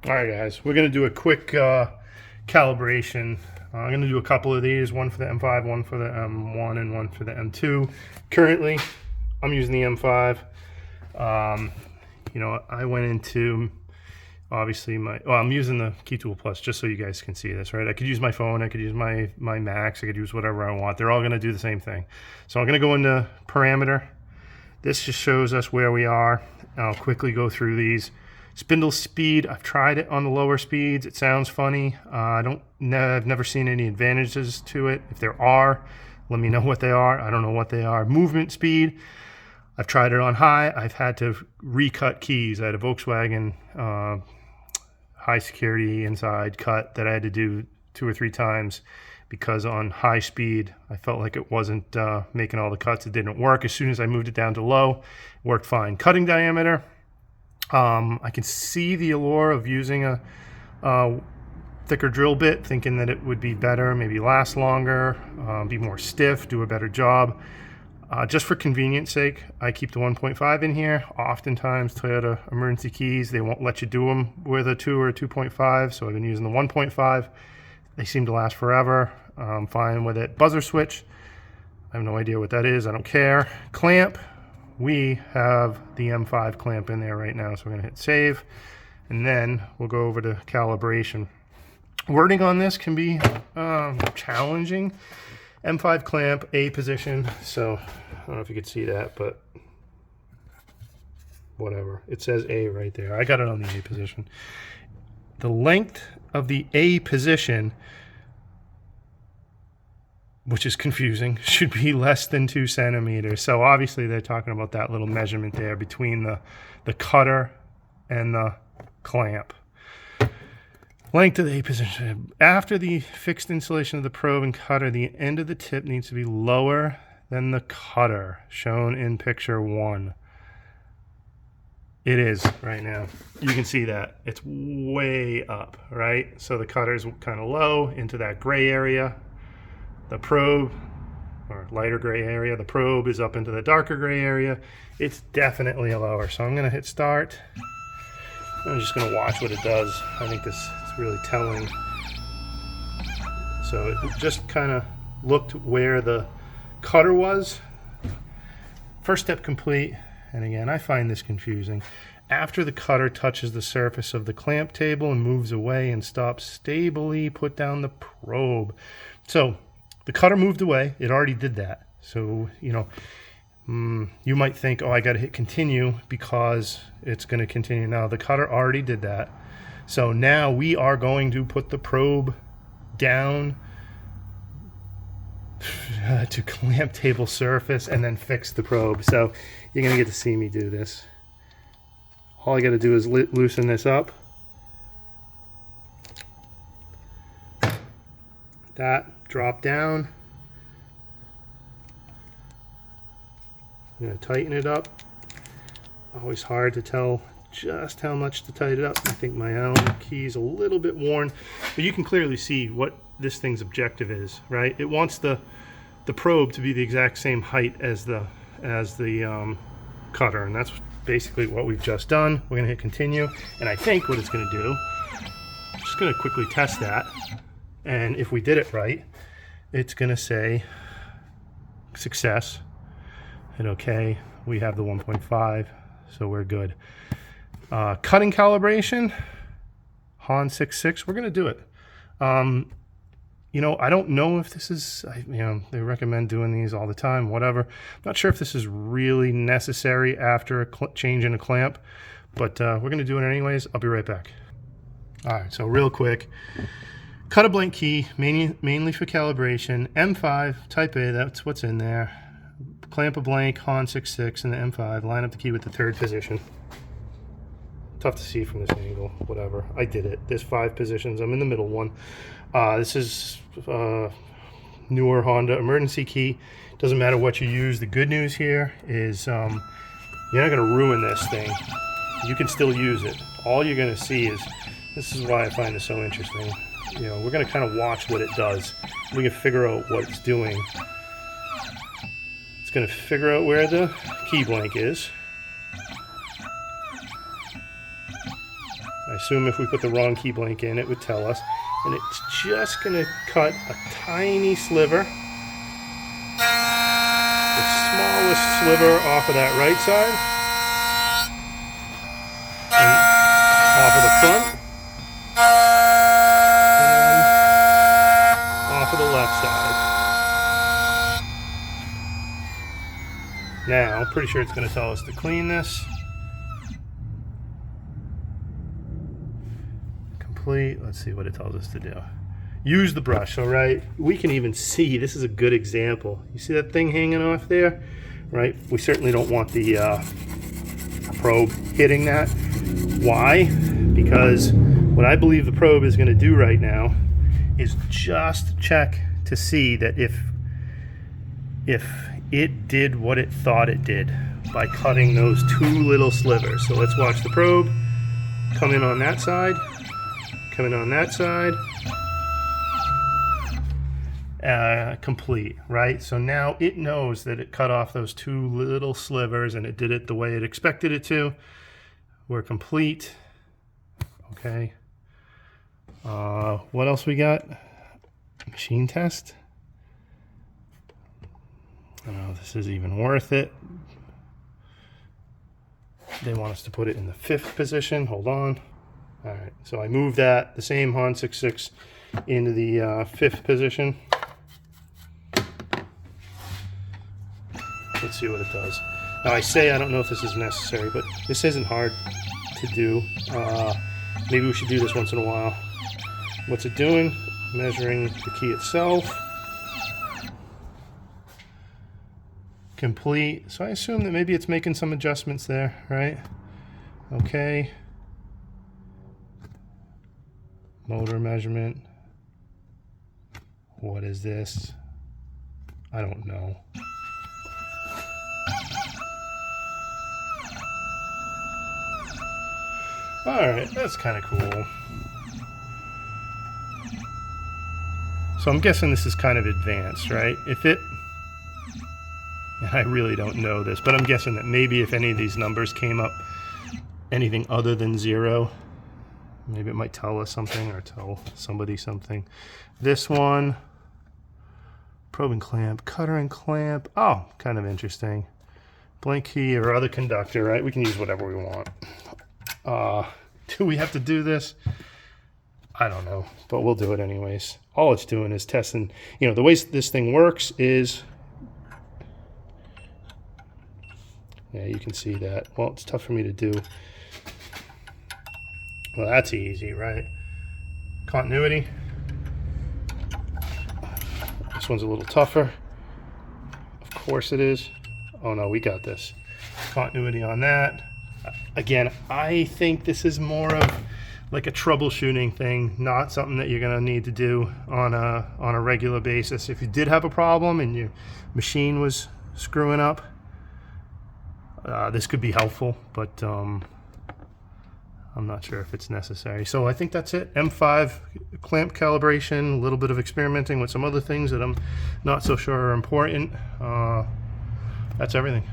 All right, guys, we're going to do a quick calibration. I'm going to do a couple of these, one for the M5, one for the M1, and one for the M2. Currently, I'm using the M5. I went into, obviously, I'm using the Key Tool Plus just so you guys can see this, right? I could use my phone, I could use my Macs, I could use whatever I want. They're all going to do the same thing. So I'm going to go into parameter. This just shows us where we are. I'll quickly go through these. Spindle speed, I've tried it on the lower speeds. It sounds funny. I've never seen any advantages to it. If there are, let me know what they are. I don't know what they are. Movement speed, I've tried it on high. I've had to recut keys. I had a Volkswagen high security inside cut that I had to do 2 or 3 times because on high speed, I felt like it wasn't making all the cuts. It didn't work. As soon as I moved it down to low, it worked fine. Cutting diameter, I can see the allure of using a thicker drill bit, thinking that it would be better, maybe last longer, be more stiff, do a better job. Just for convenience sake, I keep the 1.5 in here. Oftentimes, Toyota emergency keys, they won't let you do them with a 2 or a 2.5, so I've been using the 1.5. They seem to last forever. I'm fine with it. Buzzer switch, I have no idea what that is. I don't care. Clamp, we have the M5 clamp in there right now, so we're going to hit save, and then we'll go over to calibration. Wording on this can be challenging. M5 clamp, A position, so I don't know if you could see that, but whatever. It says A right there. I got it on the A position. The length of the A position, which is confusing, should be less than 2 centimeters. So obviously they're talking about that little measurement there between the cutter and the clamp. Length of the A position. After the fixed installation of the probe and cutter, the end of the tip needs to be lower than the cutter, shown in picture 1. It is right now. You can see that. It's way up, right? So the cutter's kind of low into that gray area. The probe, or lighter gray area, the probe is up into the darker gray area. It's definitely lower. So I'm going to hit start. I'm just going to watch what it does. I think this is really telling. So it just kind of looked where the cutter was. First step complete. And again, I find this confusing. After the cutter touches the surface of the clamp table and moves away and stops stably, put down the probe. So the cutter moved away. It already did that. So, you might think, oh, I got to hit continue because it's going to continue. Now, the cutter already did that. So now we are going to put the probe down to clamp table surface and then fix the probe. So you're going to get to see me do this. All I got to do is loosen this up. That, drop down. I'm going to tighten it up. Always hard to tell just how much to tighten it up. I think my Allen key's a little bit worn, but you can clearly see what this thing's objective is, right? It wants the probe to be the exact same height as the cutter, and that's basically what we've just done. We're going to hit continue, and I think what it's going to do, I'm just going to quickly test that, and if we did it right, it's going to say success. And okay, we have the 1.5, so we're good. Cutting calibration, Han 6.6, we're going to do it. I don't know if this is, they recommend doing these all the time, whatever. I'm not sure if this is really necessary after a change in a clamp, but we're going to do it anyways. I'll be right back. All right, so real quick. Cut a blank key, mainly for calibration. M5, type A, that's what's in there. Clamp a blank, Han 6.6, and the M5. Line up the key with the 3rd position. Tough to see from this angle, whatever. I did it. There's 5 positions. I'm in the middle one. This is newer Honda emergency key. Doesn't matter what you use. The good news here is you're not going to ruin this thing. You can still use it. All you're going to see is, this is why I find this so interesting. We're going to kind of watch what it does. We can figure out what it's doing. It's going to figure out where the key blank is. I assume if we put the wrong key blank in, it would tell us. And it's just going to cut a tiny sliver, the smallest sliver off of that right side, and off of the front, and off of the left side. Now, I'm pretty sure it's going to tell us to clean this. Let's see what it tells us to do. Use the brush. So right, we can even see, this is a good example. You see that thing hanging off there, right? We certainly don't want the probe hitting that. Why? Because what I believe the probe is going to do right now is just check to see that if it did what it thought it did by cutting those two little slivers. So let's watch the probe come in on that side. Coming on that side, complete, right? So now it knows that it cut off those two little slivers and it did it the way it expected it to. We're complete. Okay. What else we got? Machine test. I don't know if this is even worth it. They want us to put it in the 5th position. Hold on. All right, so I moved that, the same Han 6.6, into the 5th position. Let's see what it does. Now I say I don't know if this is necessary, but this isn't hard to do. Maybe we should do this once in a while. What's it doing? Measuring the key itself. Complete. So I assume that maybe it's making some adjustments there, right? Okay. Motor measurement. What is this? I don't know. Alright, that's kind of cool. So I'm guessing this is kind of advanced, right? If it... I really don't know this, but I'm guessing that maybe if any of these numbers came up anything other than 0, maybe it might tell us something or tell somebody something. This one, probe and clamp, cutter and clamp. Oh, kind of interesting. Blank key or other conductor, right? We can use whatever we want. Do we have to do this? I don't know, but we'll do it anyways. All it's doing is testing. You know, the way this thing works is, yeah, you can see that. Well, it's tough for me to do. Well, that's easy, right? Continuity. This one's a little tougher. Of course it is. Oh no, we got this. Continuity on that. Again, I think this is more of like a troubleshooting thing, not something that you're gonna need to do on a regular basis. If you did have a problem and your machine was screwing up, this could be helpful, but I'm not sure if it's necessary. So I think that's it. M5 clamp calibration, a little bit of experimenting with some other things that I'm not so sure are important. That's everything.